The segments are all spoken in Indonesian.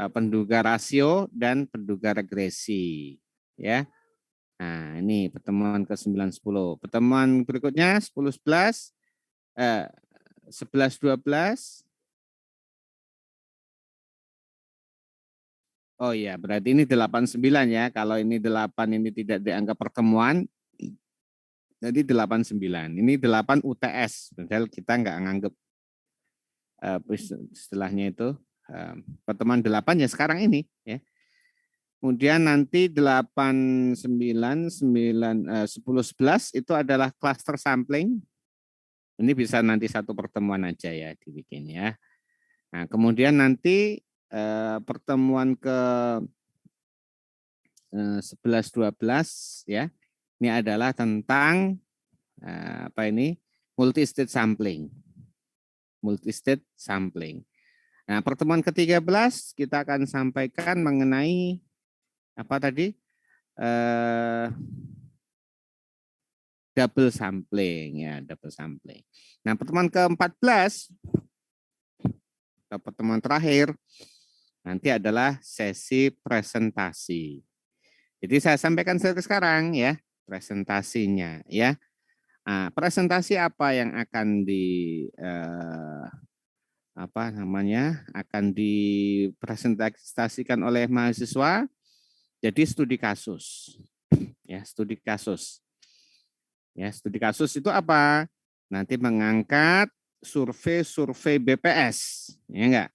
penduga rasio dan penduga regresi, ya. Nah, ini pertemuan ke-9 10. Pertemuan berikutnya 10 11 11 12. Oh iya, berarti ini 8 9 ya. Kalau ini 8 ini tidak dianggap pertemuan, jadi 8 9. Ini 8 UTS, padahal kita nggak nganggap istilahnya itu pertemuan 8 ya sekarang ini ya. Kemudian nanti 8 9 9 10 11 itu adalah cluster sampling. Ini bisa nanti satu pertemuan aja ya dibikin ya. Nah, kemudian nanti pertemuan ke 11 12 ya. Ini adalah tentang apa ini? Multi state sampling. Multi state sampling. Nah, pertemuan ke-13 kita akan sampaikan mengenai apa tadi? Double sampling ya, double sampling. Nah, pertemuan ke-14 pertemuan terakhir nanti adalah sesi presentasi. Jadi saya sampaikan sekarang ya, presentasinya ya. Nah, presentasi apa yang akan akan dipresentasikan oleh mahasiswa? Jadi studi kasus. Ya, studi kasus. Ya, studi kasus itu apa? Nanti mengangkat survei BPS, ya enggak?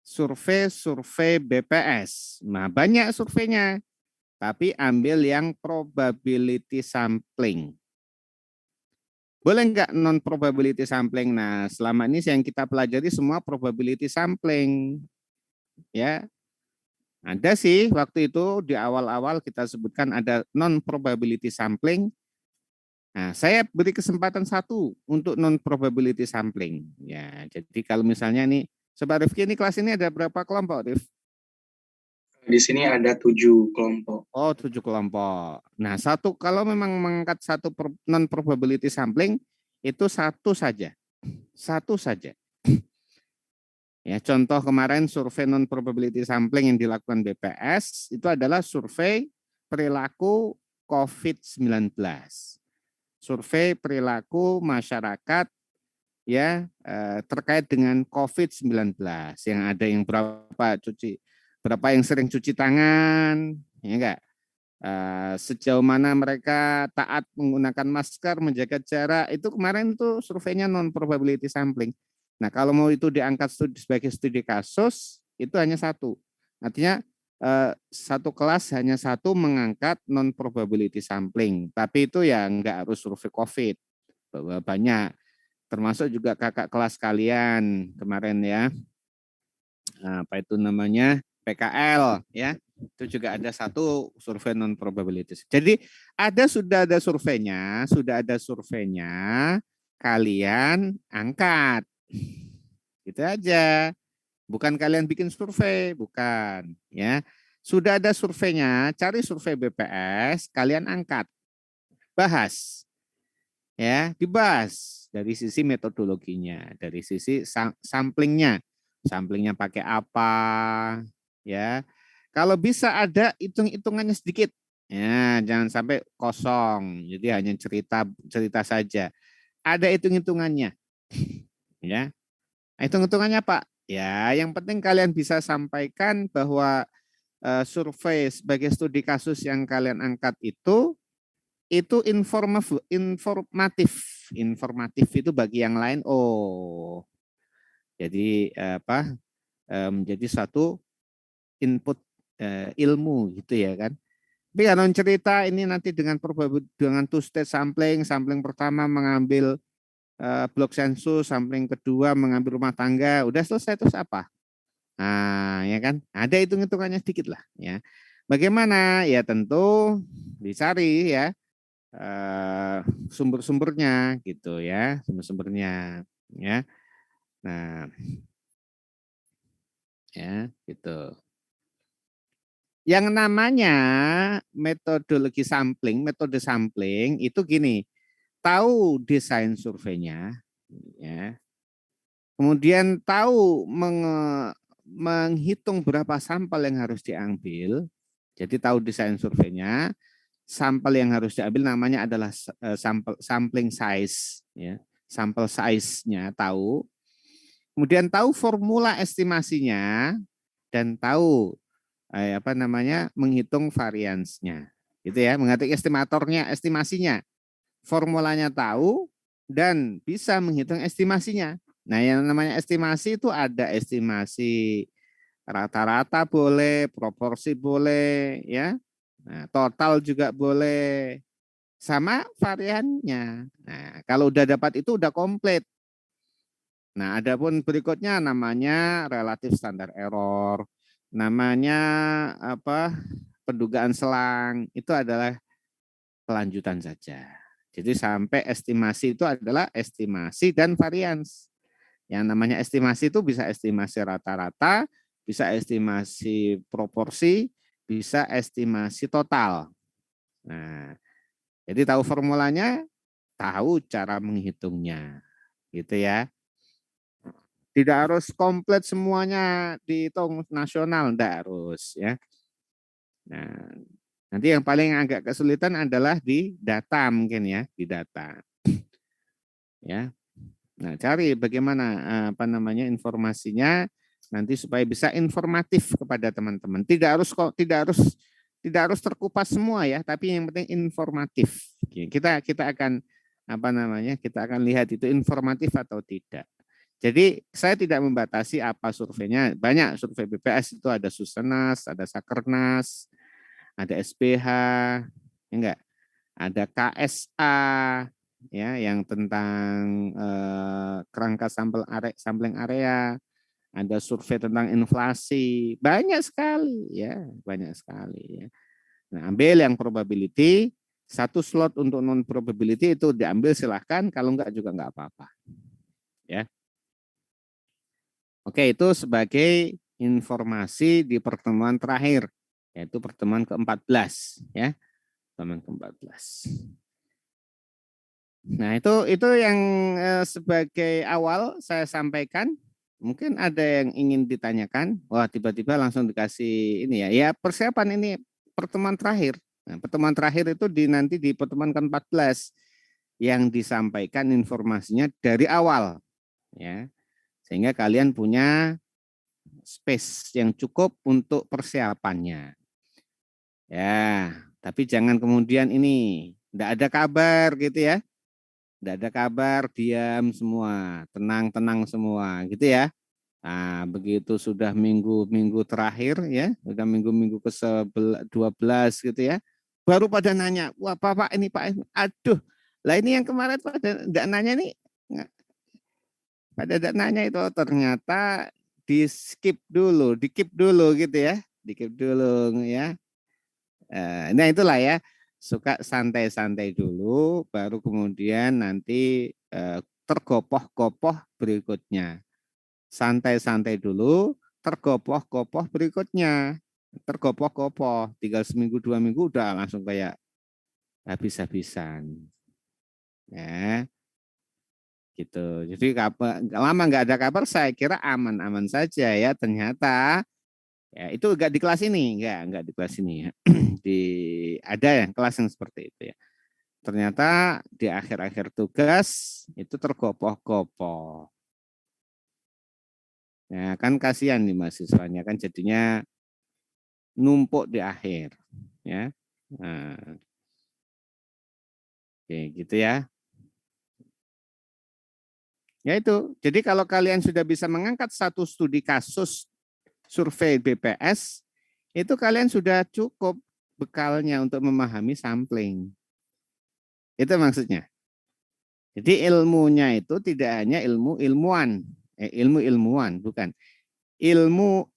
Survei BPS. Nah, banyak surveinya, tapi ambil yang probability sampling. Boleh enggak non probability sampling? Nah, selama ini yang kita pelajari semua probability sampling. Ya. Ada sih waktu itu di awal-awal kita sebutkan ada non probability sampling. Nah, saya beri kesempatan satu untuk non probability sampling. Ya, jadi kalau misalnya nih, Sobat Rifki ini kelas ini ada berapa kelompok, Rif? Di sini ada 7 kelompok. Oh, 7 kelompok. Nah, satu kalau memang mengangkat satu non probability sampling itu satu saja. Satu saja. Ya, contoh kemarin survei non probability sampling yang dilakukan BPS itu adalah survei perilaku COVID-19. Survei perilaku masyarakat ya terkait dengan COVID-19 yang ada yang berapa yang sering cuci tangan, ya enggak? Sejauh mana mereka taat menggunakan masker, menjaga jarak, itu kemarin itu surveinya non probability sampling. Nah, kalau mau itu diangkat sebagai studi kasus, itu hanya satu. Artinya satu kelas hanya satu mengangkat non probability sampling, tapi itu ya enggak harus survei COVID, banyak. Termasuk juga kakak kelas kalian kemarin ya, apa itu namanya, PKL ya, itu juga ada satu survei non probability. Jadi sudah ada surveinya, kalian angkat, gitu aja. Bukan kalian bikin survei, bukan ya. Sudah ada surveinya, cari survei BPS, kalian angkat, bahas, ya, dibahas dari sisi metodologinya, dari sisi samplingnya. Samplingnya pakai apa, ya. Kalau bisa ada hitung-hitungannya sedikit. Ya, jangan sampai kosong. Jadi hanya cerita saja. Ada hitung-hitungannya, ya. Hitung-hitungannya Pak. Ya, yang penting kalian bisa sampaikan bahwa survei sebagai studi kasus yang kalian angkat itu informatif itu bagi yang lain. Oh, jadi menjadi suatu input ilmu gitu ya kan. Tapi kalau cerita ini nanti dengan two stage sampling pertama mengambil blok sensus, sampling kedua mengambil rumah tangga, udah selesai terus apa? Nah, ya kan? Ada hitung-hitungannya sedikit lah ya. Bagaimana? Ya tentu dicari ya sumber-sumbernya gitu ya, sumber-sumbernya ya. Nah, ya gitu. Yang namanya metode sampling itu gini, tahu desain surveinya, ya. Kemudian tahu menghitung berapa sampel yang harus diambil, jadi tahu desain surveinya, sampel yang harus diambil namanya adalah sampling size, ya, sampel size-nya tahu, kemudian tahu formula estimasinya dan tahu menghitung variansnya, gitu ya, menghitung estimatornya, estimasinya, formulanya tahu dan bisa menghitung estimasinya. Nah, yang namanya estimasi itu ada estimasi rata-rata boleh, proporsi boleh, ya. Nah, total juga boleh, sama variannya. Nah, kalau udah dapat itu udah komplit. Nah, adapun berikutnya namanya relatif standar error, namanya pendugaan selang, itu adalah kelanjutan saja. Jadi sampai estimasi itu adalah estimasi dan varians. Yang namanya estimasi itu bisa estimasi rata-rata, bisa estimasi proporsi, bisa estimasi total. Nah, jadi tahu formulanya, tahu cara menghitungnya, gitu ya. Tidak harus komplit semuanya dihitung nasional, enggak harus ya. Nah, nanti yang paling agak kesulitan adalah di data mungkin ya, di data. Ya. Nah, cari bagaimana informasinya nanti supaya bisa informatif kepada teman-teman. Tidak harus terkupas semua ya, tapi yang penting informatif. Kita akan kita akan lihat itu informatif atau tidak. Jadi saya tidak membatasi apa surveinya. Banyak survei BPS itu ada Susenas, ada Sakernas, ada SPH, ya enggak? Ada KSA, ya, yang tentang kerangka sampling area, ada survei tentang inflasi, banyak sekali ya, banyak sekali ya. Nah, ambil yang probability, satu slot untuk non probability itu diambil silahkan, kalau enggak juga enggak apa-apa. Ya. Oke, itu sebagai informasi di pertemuan terakhir, yaitu pertemuan ke-14 ya. Pertemuan ke-14. Nah, itu yang sebagai awal saya sampaikan. Mungkin ada yang ingin ditanyakan. Wah, tiba-tiba langsung dikasih ini ya. Ya, persiapan ini pertemuan terakhir. Nah, pertemuan terakhir itu nanti di pertemuan ke-14 yang disampaikan informasinya dari awal ya. Sehingga kalian punya space yang cukup untuk persiapannya. Ya, tapi jangan kemudian ini enggak ada kabar gitu ya. Enggak ada kabar, diam semua, tenang-tenang semua gitu ya. Nah, begitu sudah minggu-minggu terakhir ya, sudah minggu-minggu ke-12 gitu ya, baru pada nanya, wah Pak ini Pak, aduh, lah ini yang kemarin pada enggak nanya nih, pada enggak nanya itu ternyata di-skip dulu, di-keep dulu gitu ya, di-keep dulu ya. Nah itulah ya, suka santai-santai dulu, baru kemudian nanti tergopoh-gopoh berikutnya. Santai-santai dulu, tergopoh-gopoh berikutnya. Tergopoh-gopoh, tinggal seminggu 2 minggu udah langsung kayak habis-habisan. Ya, gitu. Jadi lama nggak ada kabar, saya kira aman-aman saja ya. Ternyata ya itu enggak di kelas ini, enggak di kelas ini ya. Ada yang kelas yang seperti itu ya. Ternyata di akhir-akhir tugas itu tergopoh-gopoh. Ya kan kasihan nih mahasiswanya kan jadinya numpuk di akhir ya. Nah, oke, gitu ya. Ya itu. Jadi kalau kalian sudah bisa mengangkat satu studi kasus survei BPS, itu kalian sudah cukup bekalnya untuk memahami sampling. Itu maksudnya. Jadi ilmunya itu tidak hanya ilmu ilmuwan, ilmu ilmuwan, bukan. Ilmu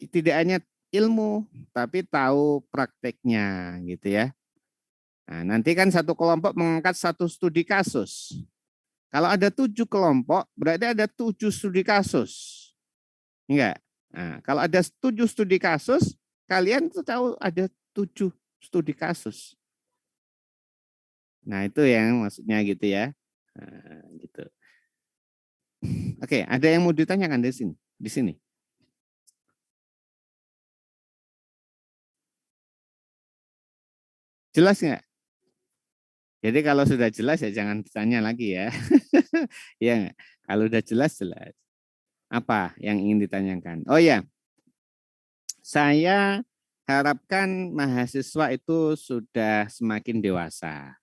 tidak hanya ilmu, tapi tahu prakteknya gitu ya. Nah, nanti kan satu kelompok mengangkat satu studi kasus. Kalau ada 7 kelompok, berarti ada 7 studi kasus. Enggak. Nah, kalau ada 7 studi kasus, kalian tuh tahu ada 7 studi kasus. Nah, itu yang maksudnya gitu ya. Nah, gitu. Oke, ada yang mau ditanyakan di sini? Di sini. Jelas nggak? Jadi kalau sudah jelas ya jangan ditanya lagi ya. Ya nggak? Kalau sudah jelas jelas. Apa yang ingin ditanyakan? Oh ya, saya harapkan mahasiswa itu sudah semakin dewasa.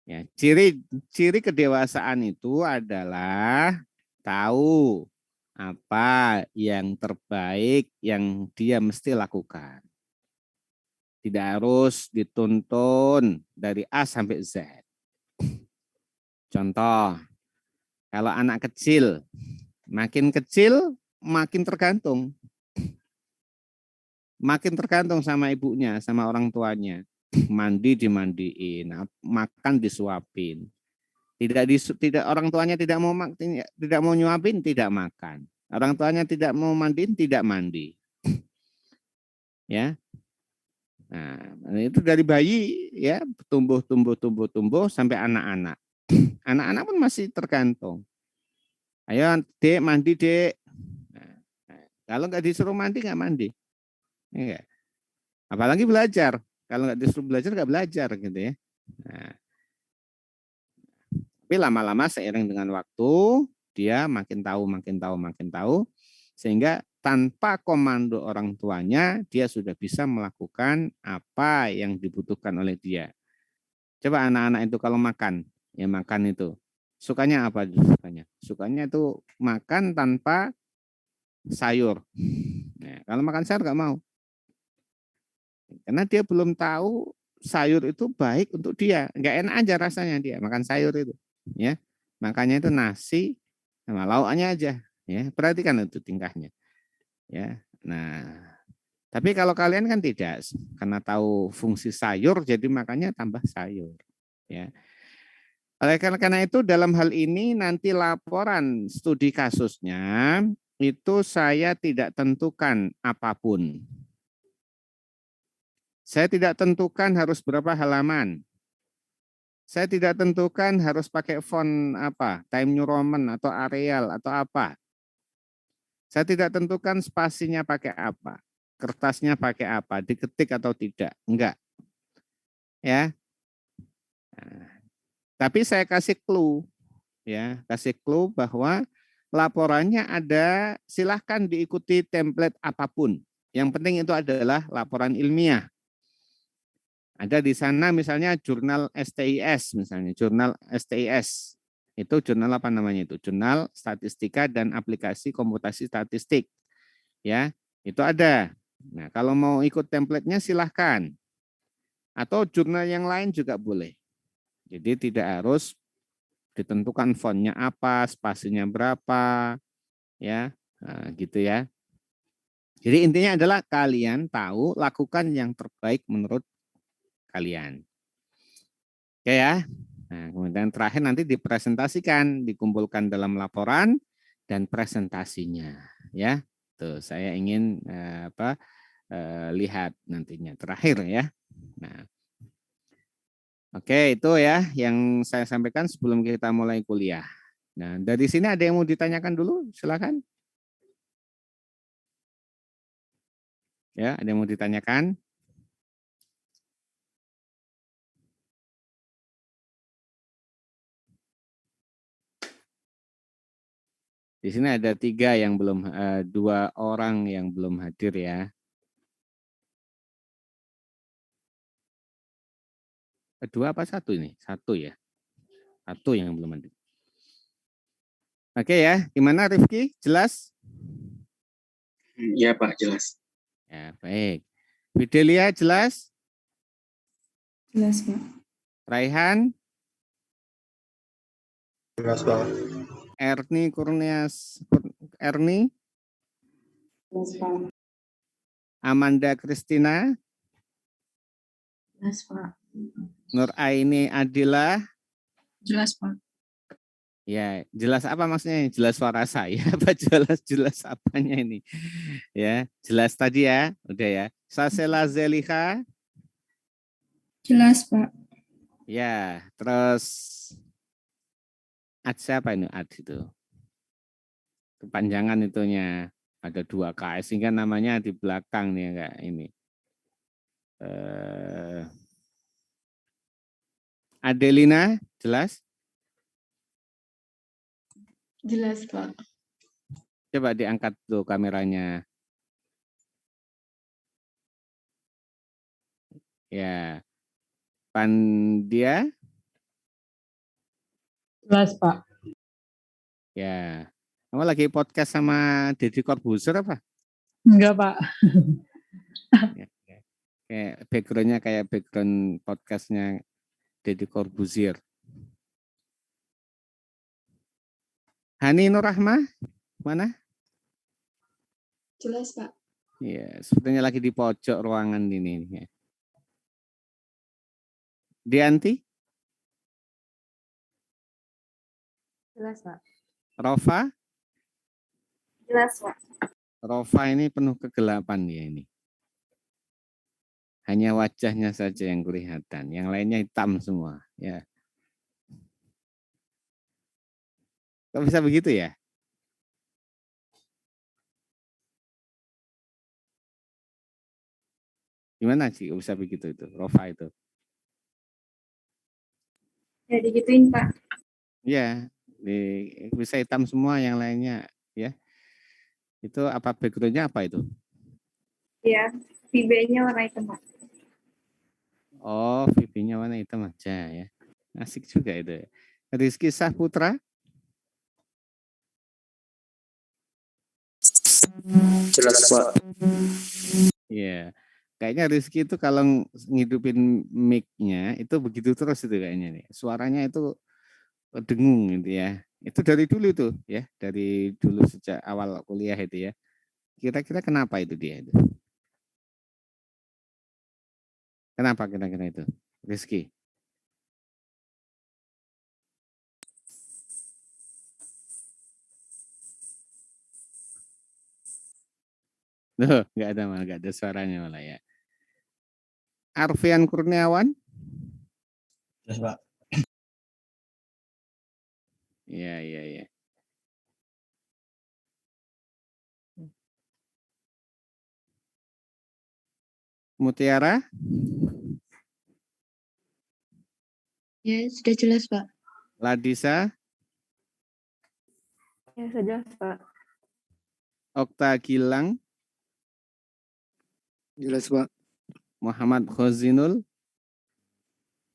Ya, ciri kedewasaan itu adalah tahu apa yang terbaik yang dia mesti lakukan. Tidak harus dituntun dari A sampai Z. Contoh, kalau anak kecil makin tergantung. Makin tergantung sama ibunya, sama orang tuanya. Mandi dimandiin, makan disuapin. Tidak orang tuanya tidak mau nyuapin, tidak makan. Orang tuanya tidak mau mandiin, tidak mandi. Ya. Nah, itu dari bayi ya, tumbuh sampai anak-anak. Anak-anak pun masih tergantung. Ayo, Dek, mandi, Dek. Nah, kalau nggak disuruh mandi, nggak mandi. Ya, apalagi belajar. Kalau nggak disuruh belajar, nggak belajar gitu ya. Nah, tapi lama-lama seiring dengan waktu, dia makin tahu, sehingga tanpa komando orang tuanya, dia sudah bisa melakukan apa yang dibutuhkan oleh dia. Coba anak-anak itu kalau makan, ya makan itu. Sukanya apa? Sukanya itu makan tanpa sayur. Nah, kalau makan sayur nggak mau. Karena dia belum tahu sayur itu baik untuk dia. Nggak enak aja rasanya dia makan sayur itu. Ya, makanya itu nasi sama lauknya aja. Ya, perhatikan itu tingkahnya. Ya, nah. Tapi kalau kalian kan tidak, karena tahu fungsi sayur, jadi makanya tambah sayur. Ya. Oleh karena itu dalam hal ini nanti laporan studi kasusnya itu saya tidak tentukan apapun. Saya tidak tentukan harus berapa halaman. Saya tidak tentukan harus pakai font apa, Time New Roman atau Arial atau apa. Saya tidak tentukan spasinya pakai apa, kertasnya pakai apa, diketik atau tidak. Enggak. Ya. Nah, tapi saya kasih clue, ya, kasih clue bahwa laporannya ada, silahkan diikuti template apapun. Yang penting itu adalah laporan ilmiah. Ada di sana misalnya jurnal STIS, misalnya jurnal STIS. Itu jurnal apa namanya itu? Jurnal Statistika dan Aplikasi Komputasi Statistik. Ya, itu ada. Nah, kalau mau ikut template-nya silahkan. Atau jurnal yang lain juga boleh. Jadi tidak harus ditentukan fontnya apa, spasinya berapa, ya, nah, gitu ya. Jadi intinya adalah kalian tahu lakukan yang terbaik menurut kalian. Oke ya. Nah, kemudian terakhir nanti dipresentasikan, dikumpulkan dalam laporan dan presentasinya, ya. Tuh, saya ingin lihat nantinya terakhir ya. Nah, oke itu ya yang saya sampaikan sebelum kita mulai kuliah. Nah, dari sini ada yang mau ditanyakan dulu? Silakan. Ya, ada yang mau ditanyakan? Di sini ada 3 yang belum, 2 orang yang belum hadir ya. 2 apa 1 ini? 1 ya. 1 yang belum hadir. Oke ya, gimana Rifki? Jelas? Iya Pak, jelas. Ya, baik. Fidelia jelas? Jelas, Pak. Raihan? Jelas, Pak. Erni Kurnias, Erni? Jelas, Pak. Amanda Kristina? Jelas, Pak. Nur Aini Adila? Jelas, Pak. Ya, jelas apa maksudnya? Jelas suara saya apa jelas apanya ini? Ya, jelas tadi ya, udah ya. Sasela Zeliha? Jelas, Pak. Ya, terus Ad siapa ini Ad itu? Kepanjangan itunya ada 2 KS sehingga namanya di belakang nih kayak ini. Adelina, jelas? Jelas, Pak. Coba diangkat tuh kameranya. Ya. Pandia? Jelas, Pak. Ya. Kamu lagi podcast sama Deddy Corbuzier apa? Enggak, Pak. Ya, ya. Kayak backgroundnya kayak background podcastnya Deddy Corbuzier. Hani Nurrahma, mana? Jelas, Pak. Ya, sepertinya lagi di pojok ruangan ini. Ya. Dianti? Jelas, Pak. Rofa? Jelas, Pak. Rofa ini penuh kegelapan ya ini. Hanya wajahnya saja yang kelihatan, yang lainnya hitam semua. Ya. Kok bisa begitu ya? Gimana sih kok bisa begitu itu, Rofa itu? Ya, digituin, Pak. Ya, bisa hitam semua yang lainnya. Ya, itu apa backgroundnya apa itu? Ya, VB-nya warna hitam, Pak. Oh, VP-nya warna hitam aja ya. Asik juga itu. Rizky Saputra? Jelas, Pak. Iya. Kayaknya Rizky itu kalau ngidupin mic-nya itu begitu terus itu kayaknya nih. Suaranya itu dengung gitu ya. Itu dari dulu tuh ya, dari dulu sejak awal kuliah itu ya. Kira-kira kenapa itu dia itu? Kenapa kira-kira itu? Rizky? Loh, nggak ada suaranya malah ya. Arfian Kurniawan? Jelas, Pak. Iya, iya, iya. Mutiara? Ya, sudah jelas, Pak. Ladisa? Ya, sudah, Pak. Okta Gilang? Jelas, Pak. Muhammad Khozinul?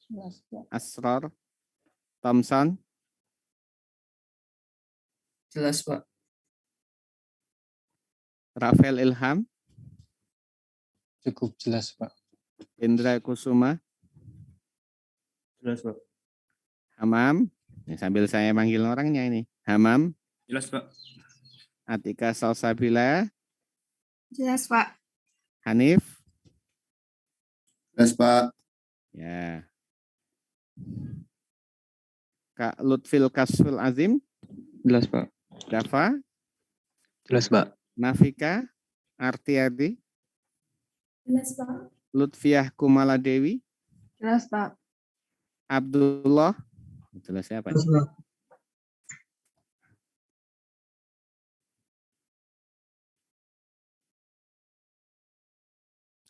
Jelas, Pak. Asror? Thompson? Jelas, Pak. Rafael Ilham? Cukup jelas, Pak. Indra Kusuma? Jelas, Pak. Hamam? Ini sambil saya manggil orangnya ini. Hamam? Jelas, Pak. Atika Salsabila? Jelas, Pak. Hanif? Jelas, Pak. Ya. Kak Lutfil Kasfil Azim? Jelas, Pak. Dava? Jelas, Pak. Nafika? Artiadi? Jelas, Pak. Lutfiah Kumala Dewi? Jelas, Pak. Abdullah? Jelas siapa? Jelas, Pak.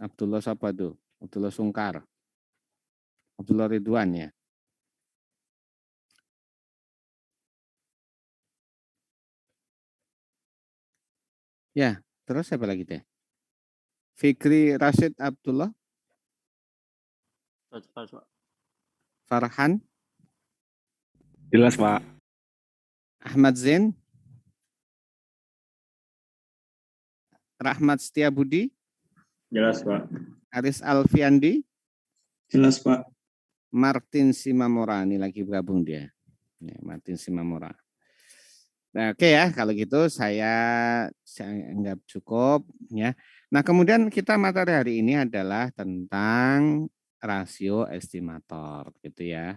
Abdullah siapa tuh? Abdullah Sungkar. Abdullah Ridwan ya. Ya, terus siapa lagi deh? Fikri Rashid Abdullah. Farhan. Jelas, Pak. Ahmad Zain. Rahmat Setiabudi. Jelas, Pak. Aris Alfiandi. Jelas, Pak. Martin Simamora. Ini lagi bergabung dia. Ya, Martin Simamora. Nah, oke ya, kalau gitu saya anggap cukup ya. Nah, kemudian kita materi hari ini adalah tentang rasio estimator gitu ya.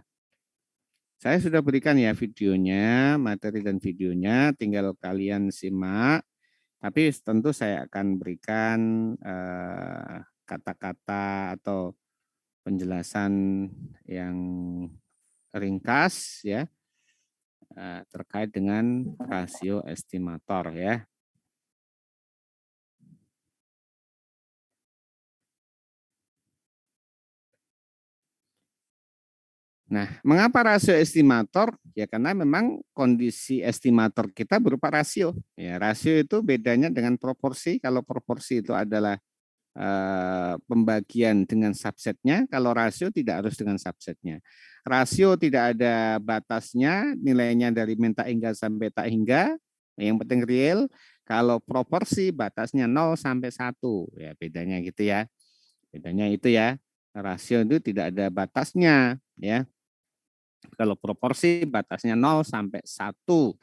Saya sudah berikan ya videonya, materi dan videonya, tinggal kalian simak. Tapi tentu saya akan berikan kata-kata atau penjelasan yang ringkas ya terkait dengan rasio estimator ya. Nah, mengapa rasio estimator? Ya karena memang kondisi estimator kita berupa rasio. Ya, rasio itu bedanya dengan proporsi. Kalau proporsi itu adalah pembagian dengan subsetnya, kalau rasio tidak harus dengan subsetnya. Rasio tidak ada batasnya, nilainya dari min tak hingga sampai tak hingga, yang penting real. Kalau proporsi batasnya 0 sampai 1, ya bedanya gitu ya. Bedanya itu ya. Rasio itu tidak ada batasnya, ya. Kalau proporsi batasnya 0 sampai 1.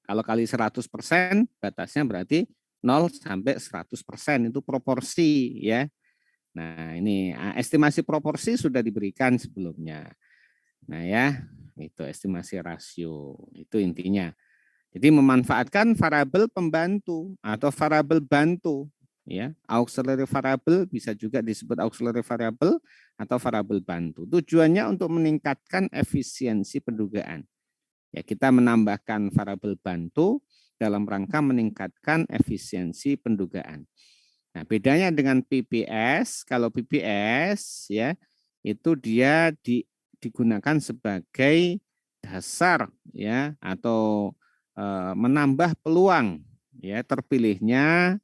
Kalau kali 100%, batasnya berarti 0 sampai 100%, itu proporsi ya. Nah, ini estimasi proporsi sudah diberikan sebelumnya. Nah, ya, itu estimasi rasio. Itu intinya. Jadi memanfaatkan variabel pembantu atau variabel bantu, ya. Auxiliary variable bisa juga disebut auxiliary variable atau variabel bantu. Tujuannya untuk meningkatkan efisiensi pendugaan. Ya, kita menambahkan variabel bantu dalam rangka meningkatkan efisiensi pendugaan. Nah, bedanya dengan PPS, kalau PPS ya itu dia digunakan sebagai dasar ya atau menambah peluang ya terpilihnya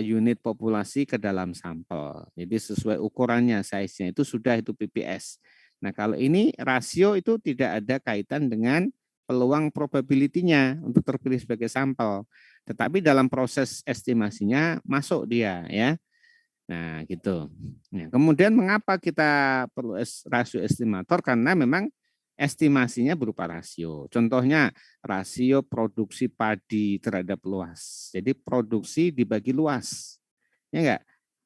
unit populasi ke dalam sampel. Jadi sesuai ukurannya, size-nya itu sudah itu PPS. Nah, kalau ini rasio itu tidak ada kaitan dengan peluang probability-nya untuk terpilih sebagai sampel. Tetapi dalam proses estimasinya masuk dia ya. Nah, gitu. Nah, kemudian mengapa kita perlu rasio estimator? Karena memang estimasinya berupa rasio. Contohnya rasio produksi padi terhadap luas. Jadi produksi dibagi luas. Ya enggak?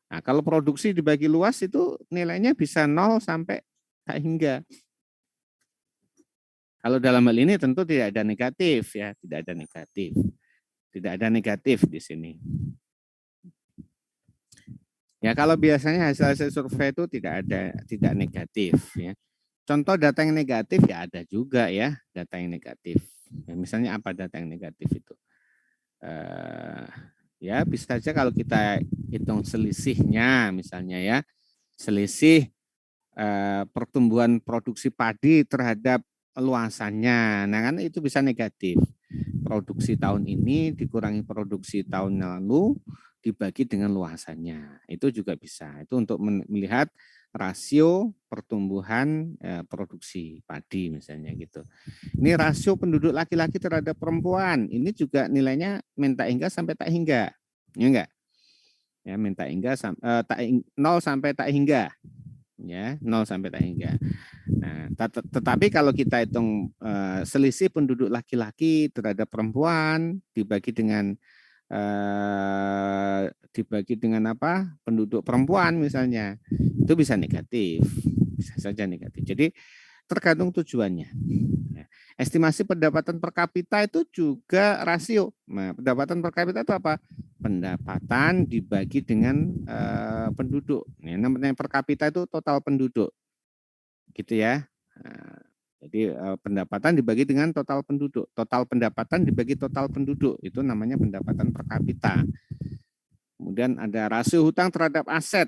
Nah, kalau produksi dibagi luas itu nilainya bisa 0 sampai tak hingga. Kalau dalam hal ini tentu tidak ada negatif ya, tidak ada negatif. Tidak ada negatif di sini. Ya kalau biasanya hasil survei itu tidak negatif ya. Contoh data yang negatif ya ada juga ya data yang negatif. Ya, misalnya apa data yang negatif itu? Ya bisa saja kalau kita hitung selisihnya misalnya ya, selisih pertumbuhan produksi padi terhadap luasannya. Nah kan itu bisa negatif. Produksi tahun ini dikurangi produksi tahun lalu dibagi dengan luasannya. Itu juga bisa. Itu untuk melihat rasio pertumbuhan produksi padi misalnya gitu. Ini rasio penduduk laki-laki terhadap perempuan. Ini juga nilainya minta hingga sampai tak hingga. Ya enggak? Ya minta hingga 0 sampai tak hingga. Ya, 0 sampai tak hingga. Nah, tetapi kalau kita hitung selisih penduduk laki-laki terhadap perempuan dibagi dengan apa? Penduduk perempuan misalnya, itu bisa negatif, bisa saja negatif. Jadi tergantung tujuannya. Ya. Estimasi pendapatan per kapita itu juga rasio. Nah, pendapatan per kapita itu apa? Pendapatan dibagi dengan penduduk. Nah, namanya per kapita itu total penduduk, gitu ya. Nah, jadi pendapatan dibagi dengan total penduduk. Total pendapatan dibagi total penduduk itu namanya pendapatan per kapita. Kemudian ada rasio hutang terhadap aset.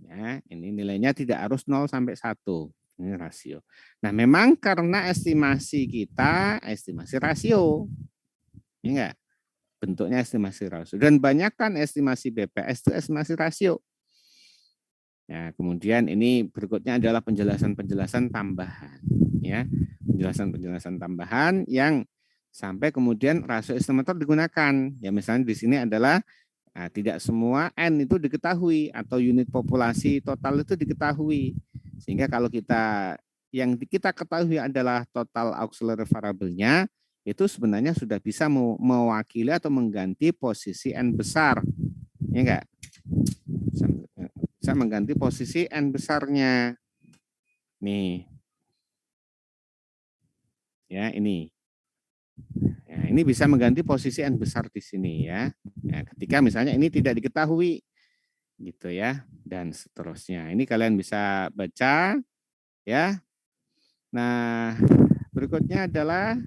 Ya, ini nilainya tidak harus 0 sampai 1. Ini rasio. Nah, memang karena estimasi kita estimasi rasio. Ya enggak? Bentuknya estimasi rasio. Dan banyak kan estimasi BPS itu estimasi rasio. Ya, kemudian ini berikutnya adalah penjelasan-penjelasan tambahan. Ya, penjelasan-penjelasan tambahan yang sampai kemudian rasio estimator digunakan. Ya, misalnya di sini adalah tidak semua N itu diketahui atau unit populasi total itu diketahui. Sehingga kalau yang kita ketahui adalah total auxiliary variable-nya, itu sebenarnya sudah bisa mewakili atau mengganti posisi N besar. Ya enggak? Bisa mengganti posisi N besarnya. Nih. Ya, ini. Ya, ini bisa mengganti posisi N besar di sini ya. Ya, ketika misalnya ini tidak diketahui gitu ya dan seterusnya. Ini kalian bisa baca ya. Nah, berikutnya adalah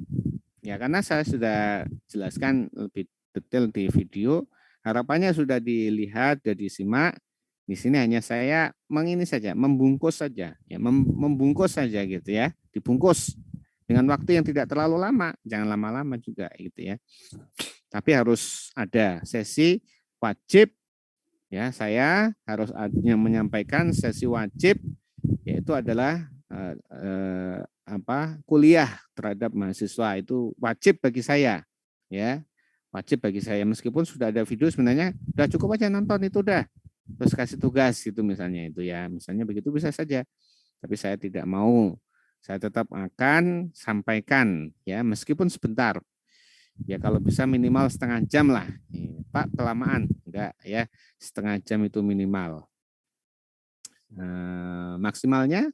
ya karena saya sudah jelaskan lebih detail di video, harapannya sudah dilihat dan disimak. Di sini hanya saya mengini saja, membungkus saja, ya, membungkus saja gitu ya, dibungkus dengan waktu yang tidak terlalu lama, jangan lama-lama juga gitu ya. Tapi harus ada sesi wajib, ya saya harus menyampaikan sesi wajib, yaitu adalah kuliah terhadap mahasiswa itu wajib bagi saya, ya wajib bagi saya meskipun sudah ada video sebenarnya udah cukup aja nonton itu udah. Terus kasih tugas itu misalnya itu ya, misalnya begitu bisa saja. Tapi saya tidak mau, saya tetap akan sampaikan ya meskipun sebentar. Ya kalau bisa minimal setengah jam lah. Pak kelamaan, enggak ya, setengah jam itu minimal. Maksimalnya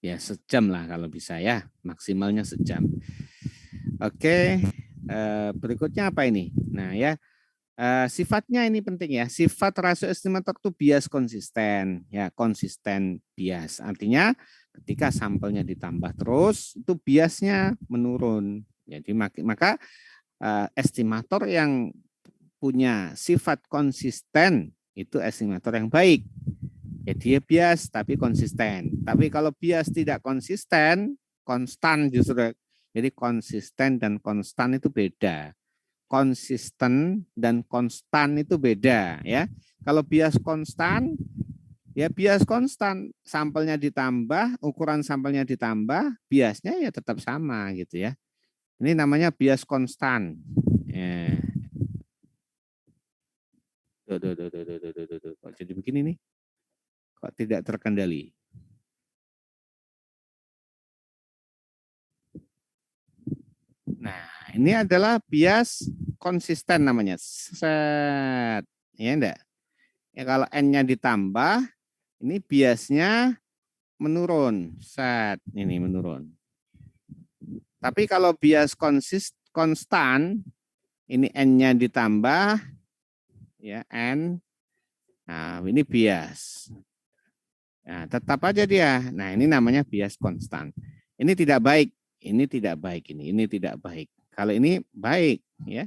ya sejam lah kalau bisa ya, maksimalnya sejam. Oke, berikutnya apa ini? Nah ya. Sifatnya ini penting ya. Sifat rasio estimator itu bias konsisten, ya konsisten bias. Artinya ketika sampelnya ditambah terus, itu biasnya menurun. Jadi maka estimator yang punya sifat konsisten itu estimator yang baik. Ya dia bias tapi konsisten. Tapi kalau bias tidak konsisten, konstan justru. Jadi konsisten dan konstan itu beda. Konsisten dan konstan itu beda ya. Kalau bias konstan, ya bias konstan, sampelnya ditambah, ukuran sampelnya ditambah, biasnya ya tetap sama gitu ya. Ini namanya bias konstan. Ya. Kok jadi begini nih? Kok tidak terkendali? Nah, ini adalah bias konsisten namanya. Set. Ya enggak? Ya kalau N-nya ditambah, ini biasnya menurun. Set, ini menurun. Tapi kalau bias konstan, ini N-nya ditambah, ya N, nah ini bias. Nah, tetap aja dia. Nah, ini namanya bias konstan. Ini tidak baik. Ini tidak baik ini tidak baik. Kalau ini baik, ya.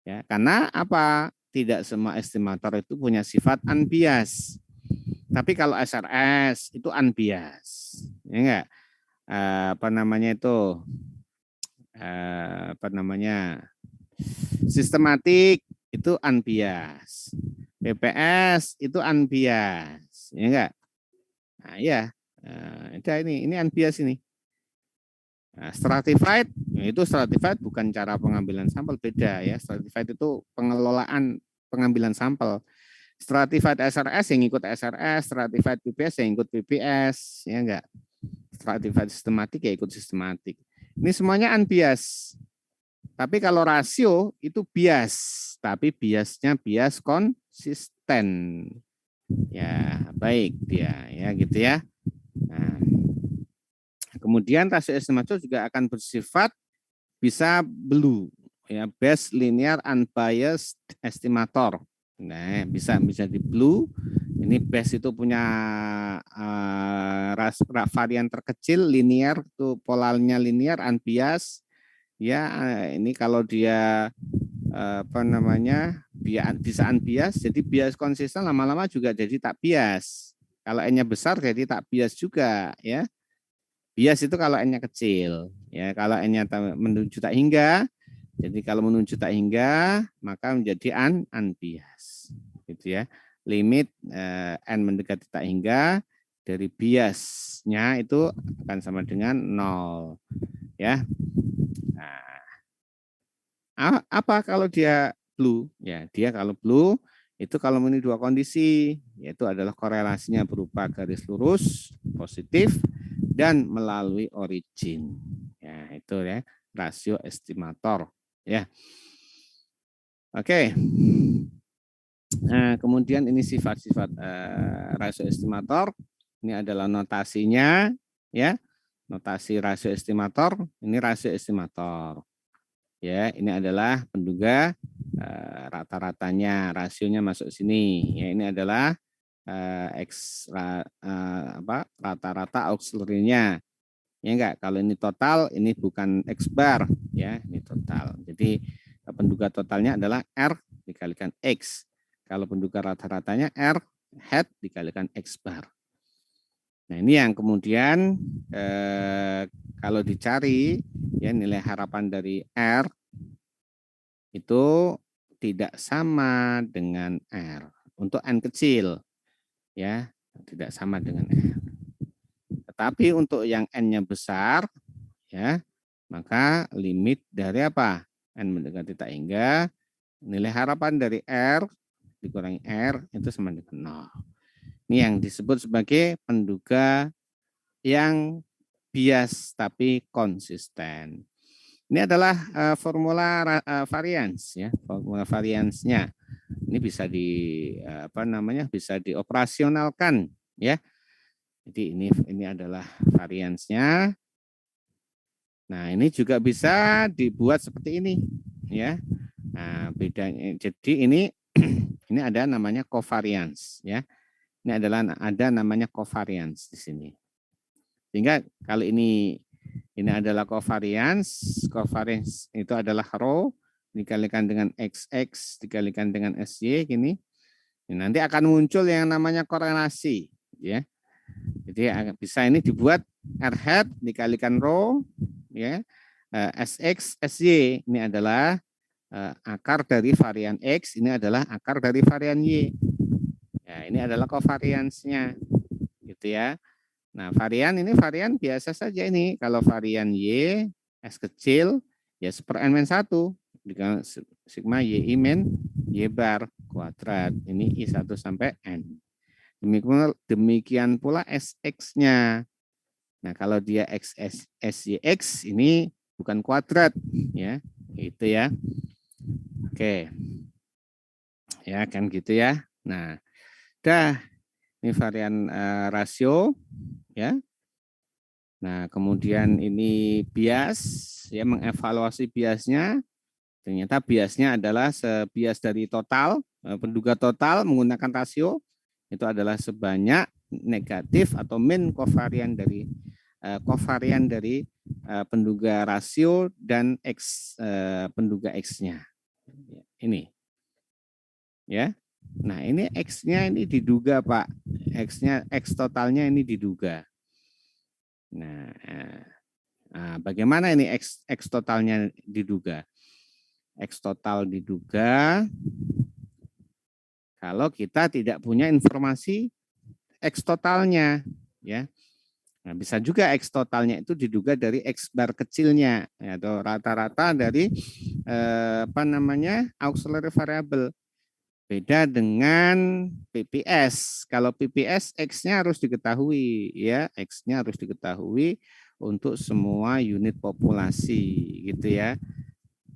Ya, karena apa? Tidak semua estimator itu punya sifat unbias. Tapi kalau SRS itu unbias. Ya enggak? Apa namanya itu? Sistematik itu unbias. PPS itu unbias. Ya enggak? Nah, ya. Ini unbias ini. Nah, stratified, itu stratified bukan cara pengambilan sampel, beda ya. Stratified itu pengelolaan pengambilan sampel. Stratified SRS yang ikut SRS, stratified PPS yang ikut PPS, ya enggak. Stratified sistematik ya ikut sistematik. Ini semuanya unbias. Tapi kalau rasio itu bias, tapi biasnya bias konsisten. Ya, baik dia ya gitu ya. Nah, kemudian rasio estimator juga akan bersifat bisa blue, ya best linear unbiased estimator. Nah, bisa di blue. Ini best itu punya varian terkecil, linear itu polarnya linear, unbiased. Ya, ini kalau dia bisa unbiased, jadi bias konsisten lama-lama juga jadi tak bias. Kalau N-nya besar jadi tak bias juga, ya. Bias itu kalau N-nya kecil, ya. Kalau N-nya menuju tak hingga, jadi kalau menuju tak hingga maka menjadi unbiased, gitu ya. Limit N mendekati tak hingga dari biasnya itu akan sama dengan 0, ya. Nah, apa kalau dia blue? Ya, dia kalau blue itu kalau memenuhi dua kondisi, yaitu adalah korelasinya berupa garis lurus positif dan melalui origin. Ya, itu ya rasio estimator. Ya, oke. Nah, kemudian ini sifat-sifat rasio estimator. Ini adalah notasinya, ya. Notasi rasio estimator. Ini rasio estimator. Ya, ini adalah penduga rata-ratanya, rasionya masuk sini. Ya, ini adalah rata-rata auxiliary-nya. Ya enggak, kalau ini total, ini bukan X bar, ya, ini total. Jadi penduga totalnya adalah R dikalikan X. Kalau penduga rata-ratanya R hat dikalikan X bar. Nah, ini yang kemudian kalau dicari ya nilai harapan dari R itu tidak sama dengan R. Untuk N kecil ya, tidak sama dengan R. Tetapi untuk yang N-nya besar ya, maka limit dari apa? N mendekati tak hingga nilai harapan dari R dikurangi R itu sama dengan 0. Ini yang disebut sebagai penduga yang bias tapi konsisten. Ini adalah formula varians ya, formula variansnya. Ini bisa bisa dioperasionalkan ya. Jadi ini adalah variansnya. Nah, ini juga bisa dibuat seperti ini ya. Nah, bedanya jadi ini ini ada namanya covariance ya. Ini adalah ada namanya covariance di sini. Sehingga kalau ini adalah covariance itu adalah rho dikalikan dengan XX dikalikan dengan SY gini. Nanti akan muncul yang namanya korelasi ya. Jadi bisa ini dibuat R hat dikalikan rho ya. SX SY ini adalah akar dari varian X, ini adalah akar dari varian Y. Ya, ini adalah covariance-nya gitu ya. Nah, varian biasa saja ini. Kalau varian Y, S kecil, ya 1/N-1. Sigma Y min Y bar kuadrat. Ini I1 sampai N. Demikian pula SX-nya. Nah, kalau dia SYX ini bukan kuadrat. Ya, itu ya. Oke. Ya, kan gitu ya. Nah, ini varian rasio. Ya. Nah, kemudian ini bias, ya mengevaluasi biasnya. Ternyata biasnya adalah bias dari total, penduga total menggunakan rasio itu adalah sebanyak negatif atau min kovarian dari penduga rasio dan X penduga X-nya. Ini. Ya. Nah, ini X-nya ini diduga, Pak. X totalnya ini diduga. Nah, bagaimana ini X totalnya diduga? X total diduga kalau kita tidak punya informasi X totalnya, ya. Nah, bisa juga X totalnya itu diduga dari X bar kecilnya, ya, atau rata-rata dari auxiliary variable. Beda dengan PPS. Kalau PPS X-nya harus diketahui ya, X-nya harus diketahui untuk semua unit populasi gitu ya.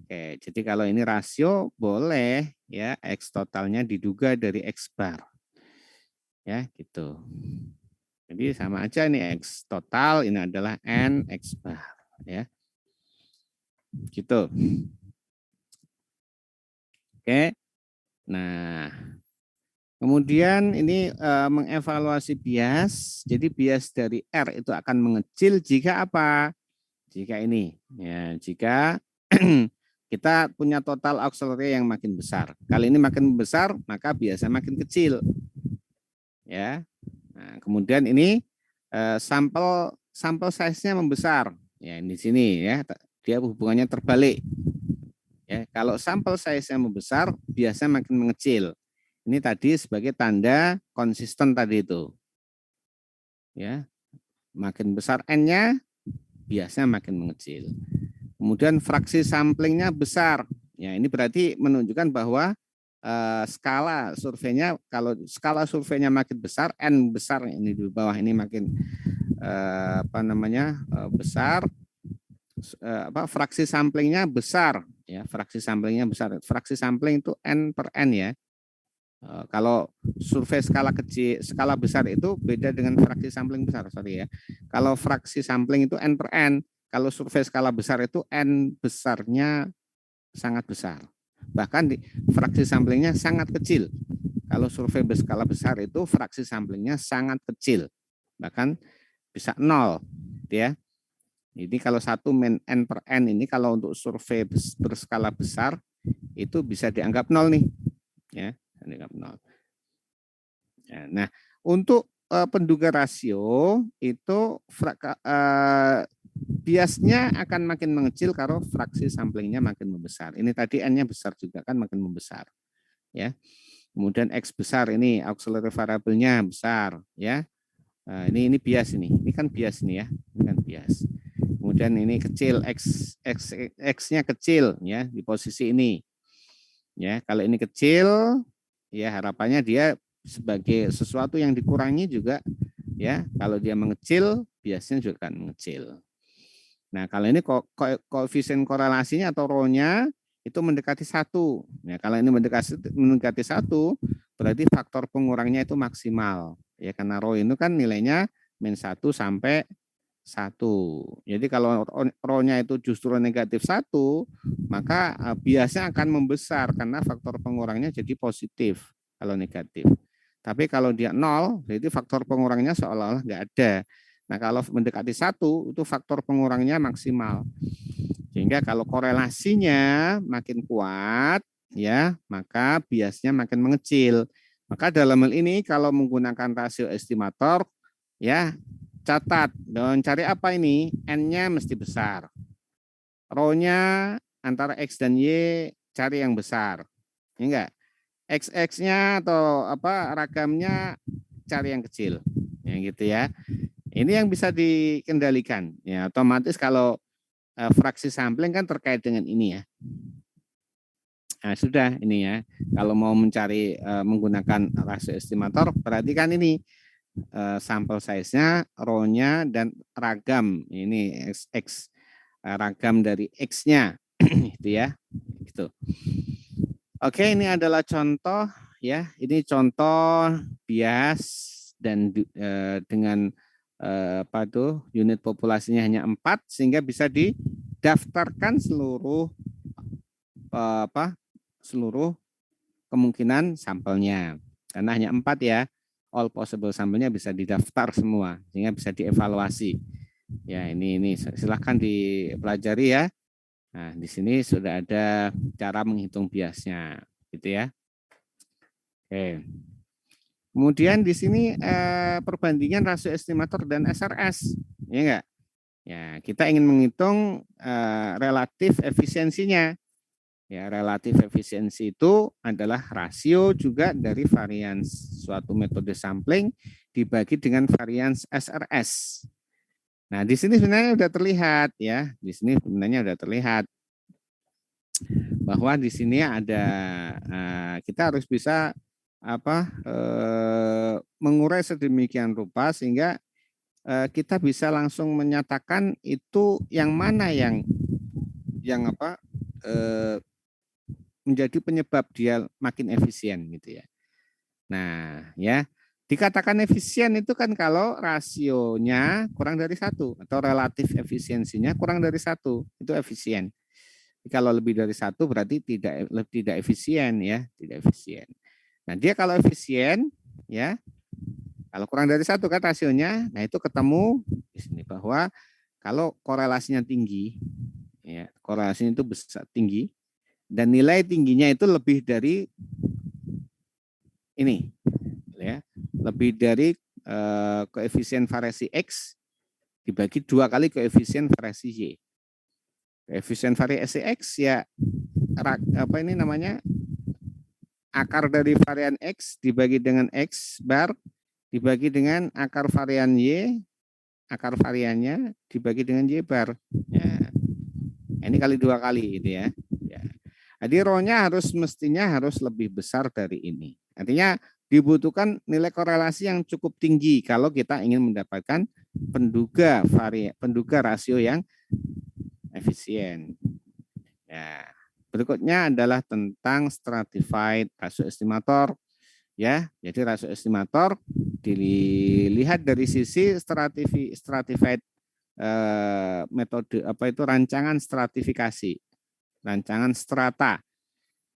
Oke, jadi kalau ini rasio boleh ya X totalnya diduga dari X bar. Ya, gitu. Jadi sama aja nih X total ini adalah N X bar ya. Gitu. Oke. Nah, kemudian ini mengevaluasi bias. Jadi bias dari R itu akan mengecil jika apa? Jika ini, ya, jika kita punya total auxiliary yang makin besar. Kali ini makin besar, maka biasa makin kecil. Ya. Nah, kemudian ini sampel size-nya membesar. Ya, di sini ya, dia hubungannya terbalik. Ya, kalau sampel size-nya membesar, biasa makin mengecil. Ini tadi sebagai tanda konsisten tadi itu. Ya. Makin besar N-nya, biasanya makin mengecil. Kemudian fraksi samplingnya besar. Ya, ini berarti menunjukkan bahwa skala surveinya, kalau skala surveinya makin besar, N besar ini di bawah ini makin besar, fraksi samplingnya besar. Ya, fraksi samplingnya besar. Fraksi sampling itu N per N ya. Kalau survei skala kecil, skala besar itu beda dengan fraksi sampling besar, sorry ya. Kalau fraksi sampling itu N per N, kalau survei skala besar itu N besarnya sangat besar. Bahkan di fraksi samplingnya sangat kecil. Kalau survei berskala besar itu fraksi samplingnya sangat kecil. Bahkan bisa 0, ya. Jadi kalau 1 min N per N ini kalau untuk survei berskala besar itu bisa dianggap 0 nih. Ya. Ya, nah, untuk penduga rasio itu biasnya akan makin mengecil kalau fraksi samplingnya makin membesar. Ini tadi N-nya besar juga kan makin membesar. Ya. Kemudian X besar ini auxiliary variabelnya besar ya. Nah, ini bias ini. Ini kan bias ini ya. Ini kan bias. Kemudian ini kecil X-nya kecil ya di posisi ini. Ya, kalau ini kecil ya harapannya dia sebagai sesuatu yang dikurangi juga ya. Kalau dia mengecil, biasanya juga akan mengecil. Nah, kalau ini koefisien korelasinya atau rho-nya itu mendekati 1. Ya, kalau ini mendekati 1, berarti faktor pengurangnya itu maksimal. Ya, karena rho itu kan nilainya -1 sampai 1. Jadi kalau rho-nya itu justru negatif 1, maka biasanya akan membesar karena faktor pengurangnya jadi positif kalau negatif. Tapi kalau dia 0, jadi faktor pengurangnya seolah-olah nggak ada. Nah, kalau mendekati 1, itu faktor pengurangnya maksimal. Sehingga kalau korelasinya makin kuat, ya, maka biasnya makin mengecil. Maka dalam hal ini kalau menggunakan rasio estimator, ya, catat dan cari apa ini? N-nya mesti besar. Rho-nya antara X dan Y cari yang besar. Ya enggak? X-nya atau apa ragamnya cari yang kecil. Ya gitu ya. Ini yang bisa dikendalikan. Ya, otomatis kalau fraksi sampling kan terkait dengan ini ya. Nah, sudah ini ya. Kalau mau mencari menggunakan rasio estimator, perhatikan ini sampel size-nya, rho-nya dan ragam. Ini X ragam dari X-nya itu ya. Gitu. Oke, ini adalah contoh ya. Ini contoh bias dan dengan apa tuh unit populasinya hanya 4 sehingga bisa didaftarkan seluruh seluruh kemungkinan sampelnya. Karena hanya 4 ya. All possible sampelnya bisa didaftar semua sehingga bisa dievaluasi. Ya, ini silahkan dipelajari ya. Nah, di sini sudah ada cara menghitung biasnya, gitu ya. Oke. Kemudian di sini perbandingan rasio estimator dan SRS, ya enggak? Ya, kita ingin menghitung relatif efisiensinya. Ya, relatif efisiensi itu adalah rasio juga dari varians suatu metode sampling dibagi dengan varians SRS. Nah, di sini sebenarnya sudah terlihat ya. Di sini sebenarnya sudah terlihat bahwa di sini ada kita harus bisa mengurai sedemikian rupa sehingga kita bisa langsung menyatakan itu yang mana yang menjadi penyebab dia makin efisien gitu ya. Nah, ya dikatakan efisien itu kan kalau rasionya kurang dari 1 atau relatif efisiensinya kurang dari 1 itu efisien. Kalau lebih dari 1 berarti tidak efisien ya, tidak efisien. Nah, dia kalau efisien ya, kalau kurang dari 1 kan rasionya, nah itu ketemu di sini bahwa kalau korelasinya tinggi, ya korelasinya itu besar tinggi dan nilai tingginya itu lebih dari ini, ya lebih dari koefisien variasi X dibagi 2 kali koefisien variasi Y. Koefisien variasi X ya apa ini namanya akar dari varian X dibagi dengan X bar dibagi dengan akar varian Y, akar variannya dibagi dengan Y bar. Ya. Ini kali 2 kali itu ya. Jadi rho-nya mestinya harus lebih besar dari ini. Artinya dibutuhkan nilai korelasi yang cukup tinggi kalau kita ingin mendapatkan penduga rasio yang efisien. Ya. Berikutnya adalah tentang stratified rasio estimator. Ya, jadi rasio estimator dilihat dari sisi stratified metode rancangan stratifikasi. Rancangan strata.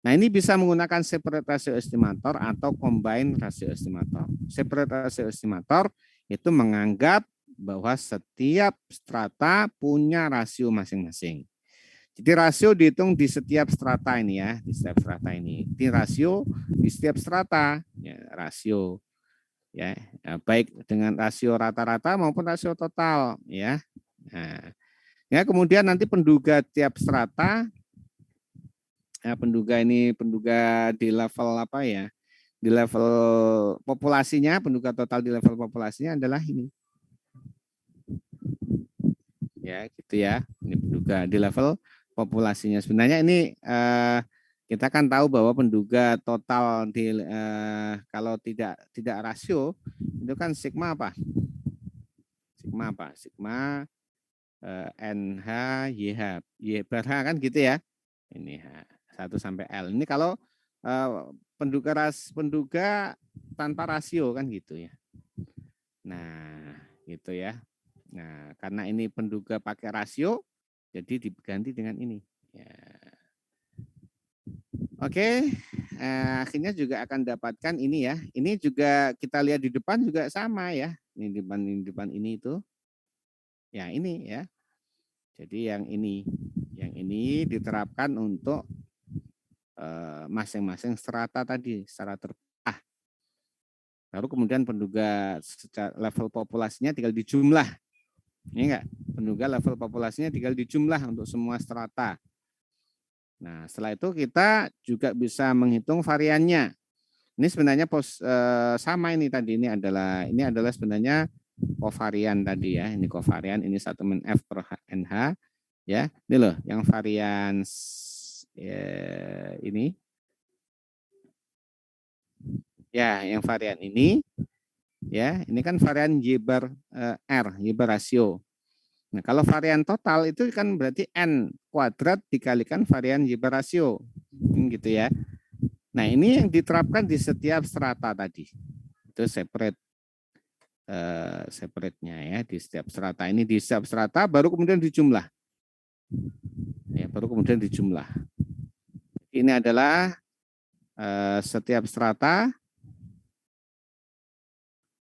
Nah, ini bisa menggunakan separate ratio estimator atau combine ratio estimator. Separate ratio estimator itu menganggap bahwa setiap strata punya rasio masing-masing. Jadi rasio dihitung di setiap strata ini ya, di setiap strata ini. Ini rasio di setiap strata, ya, rasio. ya, baik dengan rasio rata-rata maupun rasio total, ya. Nah, ya kemudian nanti penduga tiap strata, ya, penduga di level apa ya? Di level populasinya, penduga total di level populasinya adalah ini. Ya, gitu ya. Ini penduga di level populasinya. Sebenarnya ini kita kan tahu bahwa penduga total kalau tidak rasio itu kan sigma apa? Sigma apa? Sigma NH YH. Y bar H kan gitu ya. Ini H 1 sampai L. Ini kalau penduga tanpa rasio kan gitu ya. Nah, gitu ya. Nah, karena ini penduga pakai rasio, jadi diganti dengan ini. Ya. Oke, akhirnya juga akan dapatkan ini ya. Ini juga kita lihat di depan juga sama ya. Ini depan ini itu. Ya ini ya. Jadi yang ini diterapkan untuk masing-masing strata tadi secara terpisah. Lalu kemudian penduga secara level populasinya tinggal dijumlah. Ini enggak, penduga level populasinya tinggal dijumlah untuk semua strata. Nah, setelah itu kita juga bisa menghitung variannya. Ini sebenarnya sama ini tadi, ini adalah sebenarnya kovarian tadi ya. Ini kovarian, ini satuan F per NH ya. Ini loh yang varian ini. Ya, yang varian ini ya, ini kan varian Y bar R, Y bar rasio. Nah, kalau varian total itu kan berarti N kuadrat dikalikan varian Y bar rasio. Gitu ya. Nah, ini yang diterapkan di setiap strata tadi. Itu separate-nya ya di setiap strata. Ini di setiap strata baru kemudian dijumlah. Ya, baru kemudian dijumlah. Ini adalah setiap strata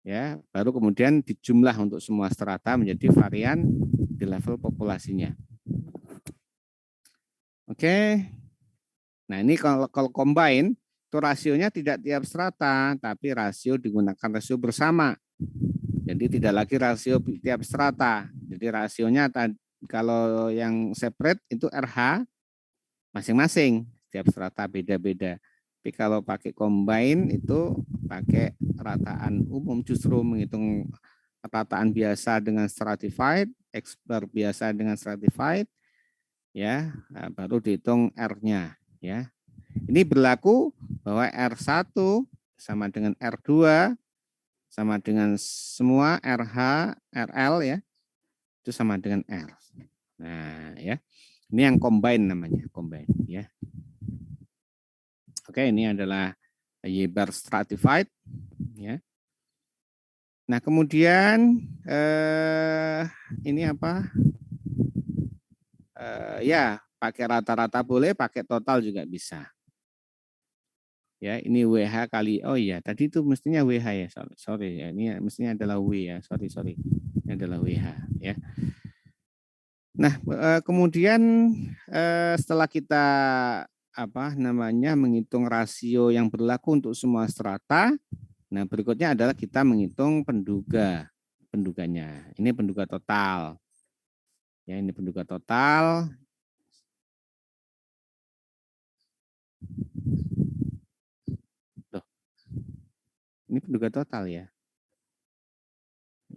ya, baru kemudian dijumlah untuk semua strata menjadi varian di level populasinya. Oke. Nah, ini kalau combine itu rasionya tidak tiap strata, tapi rasio digunakan rasio bersama. Jadi tidak lagi rasio tiap strata. Jadi rasionya kalau yang separate itu RH masing-masing, tiap strata beda-beda. Tapi kalau pakai combine itu pakai rataan umum, justru menghitung rataan biasa dengan stratified, expert biasa dengan stratified, ya, baru dihitung R-nya, ya. Ini berlaku bahwa R1 sama dengan R2 sama dengan semua RH, RL ya, itu sama dengan R. Nah, ya. Ini yang combine namanya, combine ya. Oke, ini adalah Y bar stratified ya. Nah, kemudian ini apa? Ya, pakai rata-rata boleh, pakai total juga bisa. Ya, ini WH kali, oh iya, tadi itu mestinya WH ya, sorry ya, ini mestinya adalah W ya, sorry, ini adalah WH ya. Nah, kemudian setelah kita menghitung rasio yang berlaku untuk semua strata, nah berikutnya adalah kita menghitung penduganya. Ini penduga total. Ya, ini penduga total. Loh, ini penduga total ya.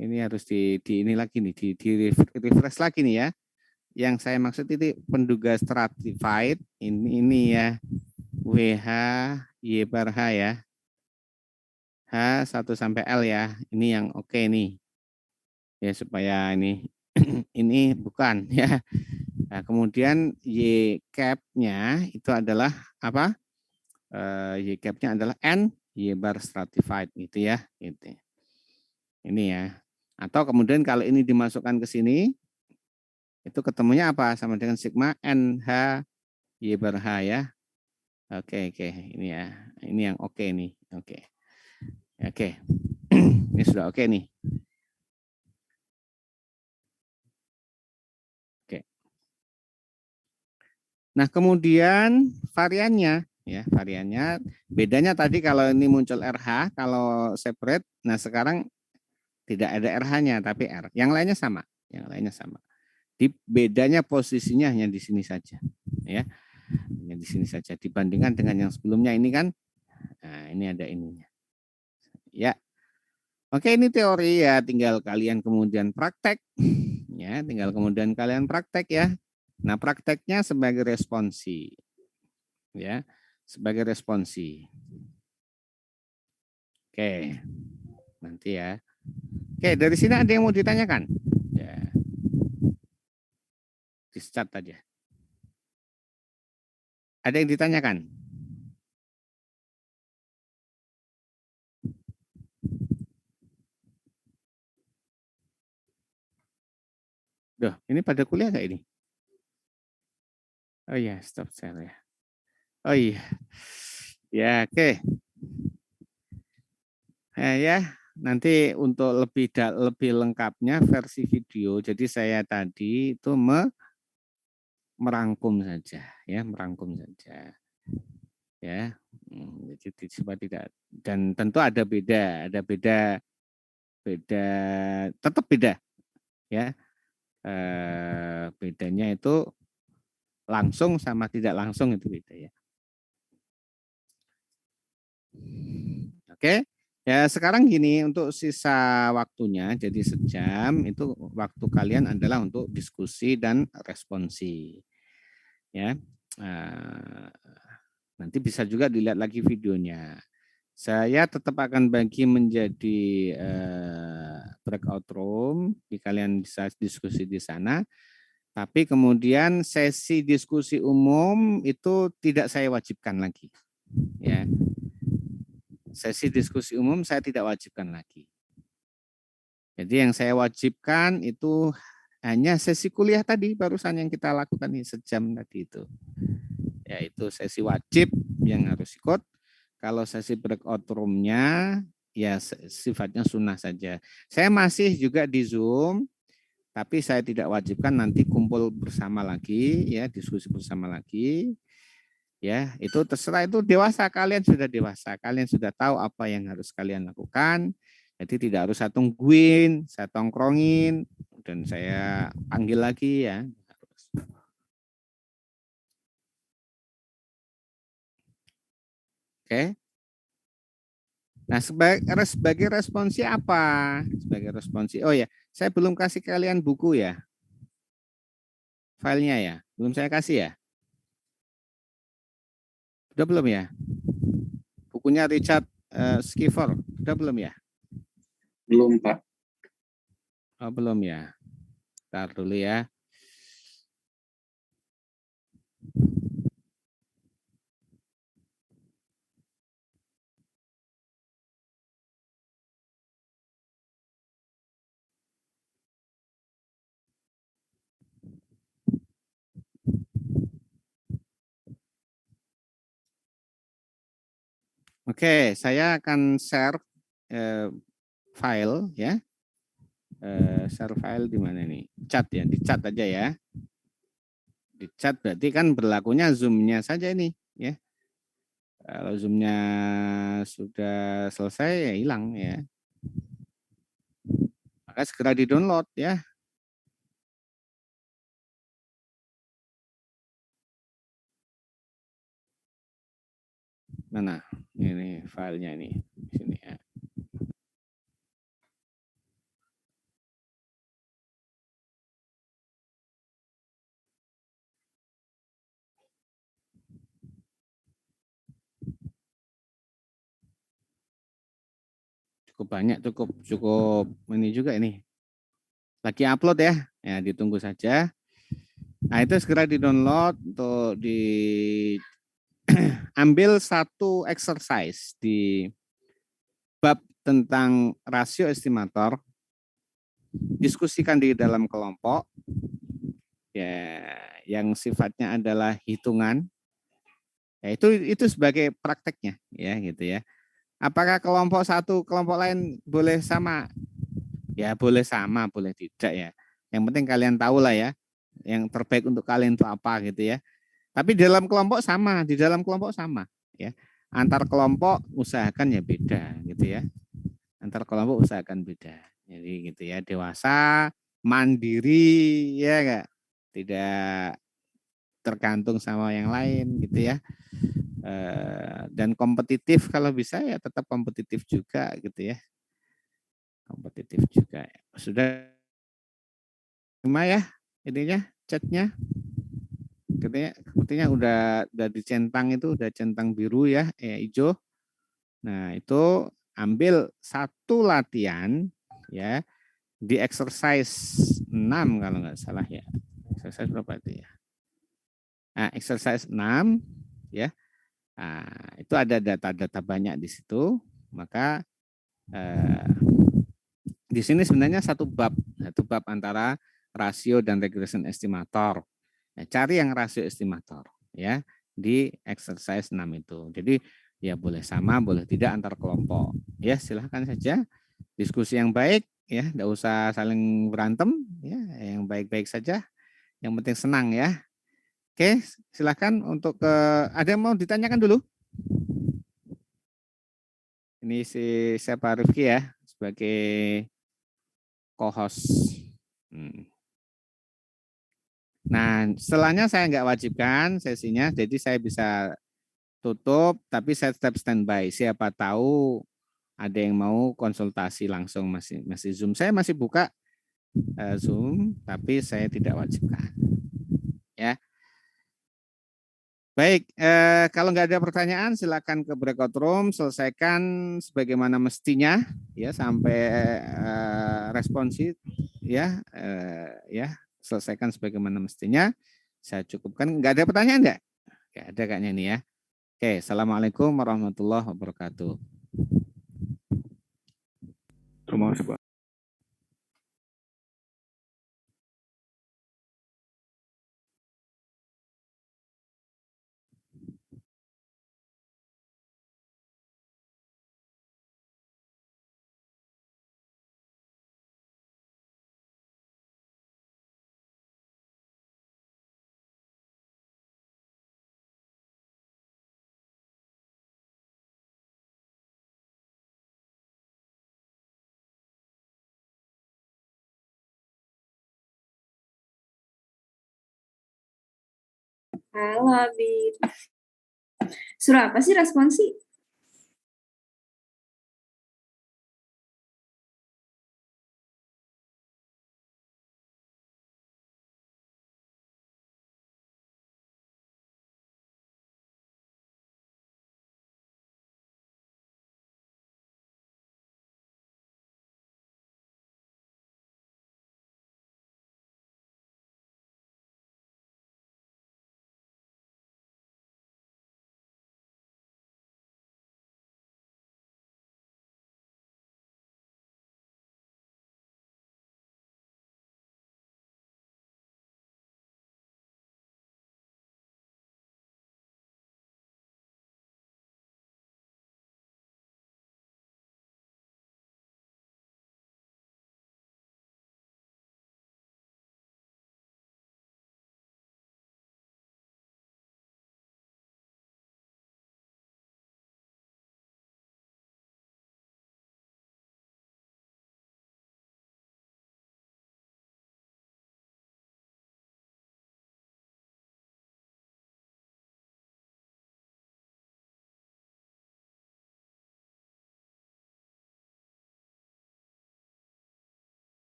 Ini harus ini lagi nih, di refresh lagi nih ya. Yang saya maksud itu penduga stratified ini ya, WH Y bar H ya. H 1 sampai L ya. Ini yang oke nih. Ya supaya ini ini bukan ya. Nah, kemudian Y cap-nya itu adalah apa? Y cap-nya adalah N Y bar stratified gitu ya. Gitu. Ini ya. Atau kemudian kalau ini dimasukkan ke sini, itu ketemunya apa? Sama dengan sigma NH Y bar H ya. Oke, ini ya. Ini yang oke nih. Oke. Ini sudah oke nih. Oke. Nah, kemudian variannya ya variannya. Bedanya tadi kalau ini muncul RH, kalau separate, nah sekarang tidak ada RH-nya tapi R. Yang lainnya sama, yang lainnya sama. Bedanya posisinya hanya di sini saja, ya. Hanya di sini saja dibandingkan dengan yang sebelumnya ini kan. Nah, ini ada ininya. Ya. Oke, ini teori ya, tinggal kalian kemudian praktek. Ya, tinggal kemudian kalian praktek ya. Nah, prakteknya sebagai responsi. Ya, sebagai responsi. Oke. Nanti ya. Oke, dari sini ada yang mau ditanyakan? Ya. Di-start aja. Ada yang ditanyakan? Duh, ini pada kuliah nggak ini? Oh iya, stop share ya. Oh iya. Ya, oke. Ya, nanti untuk lebih lengkapnya versi video. Jadi saya tadi itu merangkum saja, ya, merangkum saja. Ya. Jadi supaya tidak, dan tentu ada beda tetap beda, ya. Bedanya itu langsung sama tidak langsung itu beda ya. Oke, ya sekarang gini untuk sisa waktunya jadi sejam itu waktu kalian adalah untuk diskusi dan responsi. Ya, nanti bisa juga dilihat lagi videonya. Saya tetap akan bagi menjadi breakout room, kalian bisa diskusi di sana. Tapi kemudian sesi diskusi umum itu tidak saya wajibkan lagi. Ya, sesi diskusi umum saya tidak wajibkan lagi. Jadi yang saya wajibkan itu hanya sesi kuliah tadi barusan yang kita lakukan ini sejam tadi itu. Yaitu sesi wajib yang harus ikut. Kalau sesi breakout room-nya ya sifatnya sunnah saja. Saya masih juga di Zoom, tapi saya tidak wajibkan nanti kumpul bersama lagi, ya diskusi bersama lagi. Ya, itu terserah, itu dewasa, kalian sudah dewasa, kalian sudah tahu apa yang harus kalian lakukan. Jadi tidak harus saya tungguin, saya tongkrongin, dan saya panggil lagi ya. Oke. Nah, sebagai responsi apa? Sebagai responsi, oh ya, saya belum kasih kalian buku ya. Filenya ya, belum saya kasih ya. Udah belum ya? Bukunya Richard Schifer, udah belum ya? Belum, Pak. Oh, belum ya. Ntar dulu ya. Oke, saya akan share file ya. Share file di mana nih? Chat ya, di chat aja ya. Di chat berarti kan berlakunya Zoom-nya saja ini ya. Kalau Zoom-nya sudah selesai ya hilang ya. Maka segera di-download ya. Mana? Ini filenya ini. Di sini ya. Cukup banyak, cukup ini juga ini. Lagi upload ya. Ya, ditunggu saja. Nah, itu segera di-download untuk ambil satu exercise di bab tentang rasio estimator, diskusikan di dalam kelompok ya, yang sifatnya adalah hitungan. Ya, itu sebagai prakteknya ya gitu ya. Apakah kelompok satu kelompok lain boleh sama? Ya boleh sama, boleh tidak ya. Yang penting kalian tahu lah ya, yang terbaik untuk kalian itu apa gitu ya. Tapi di dalam kelompok sama, di dalam kelompok sama. ya. Antar kelompok usahakan ya beda gitu ya. Antar kelompok usahakan beda. Jadi gitu ya, dewasa, mandiri ya enggak. Tidak tergantung sama yang lain gitu ya. Dan kompetitif kalau bisa ya tetap kompetitif juga gitu ya. Kompetitif juga. Sudah cuma ya intinya chatnya sepertinya udah dicentang, itu udah centang biru ya, hijau. Nah itu ambil satu latihan ya di exercise 6 kalau nggak salah ya. Exercise berapa itu ya? Nah, exercise 6 ya. Nah, itu ada data-data banyak di situ. Maka di sini sebenarnya satu bab antara rasio dan regression estimator. Nah, cari yang rasio estimator ya di exercise 6 itu. Jadi ya boleh sama, boleh tidak antar kelompok. Ya, silahkan saja diskusi yang baik ya, tidak usah saling berantem ya, yang baik-baik saja. Yang penting senang ya. Oke, silahkan untuk ada yang mau ditanyakan dulu? Ini saya Pak Rifki ya sebagai co-host. Nah, setelahnya saya nggak wajibkan sesinya, jadi saya bisa tutup, tapi saya tetap standby. Siapa tahu ada yang mau konsultasi langsung, masih Zoom. Saya masih buka Zoom, tapi saya tidak wajibkan. Ya, baik. Kalau nggak ada pertanyaan, silakan ke breakout room, selesaikan sebagaimana mestinya, ya sampai responsif, ya, selesaikan sebagaimana mestinya. Saya cukupkan. Nggak ada pertanyaan nggak? Nggak ada kayaknya nih ya. Oke, assalamualaikum warahmatullahi wabarakatuh. Terima kasih, Pak. Halo, Habib. Surah apa sih responsi?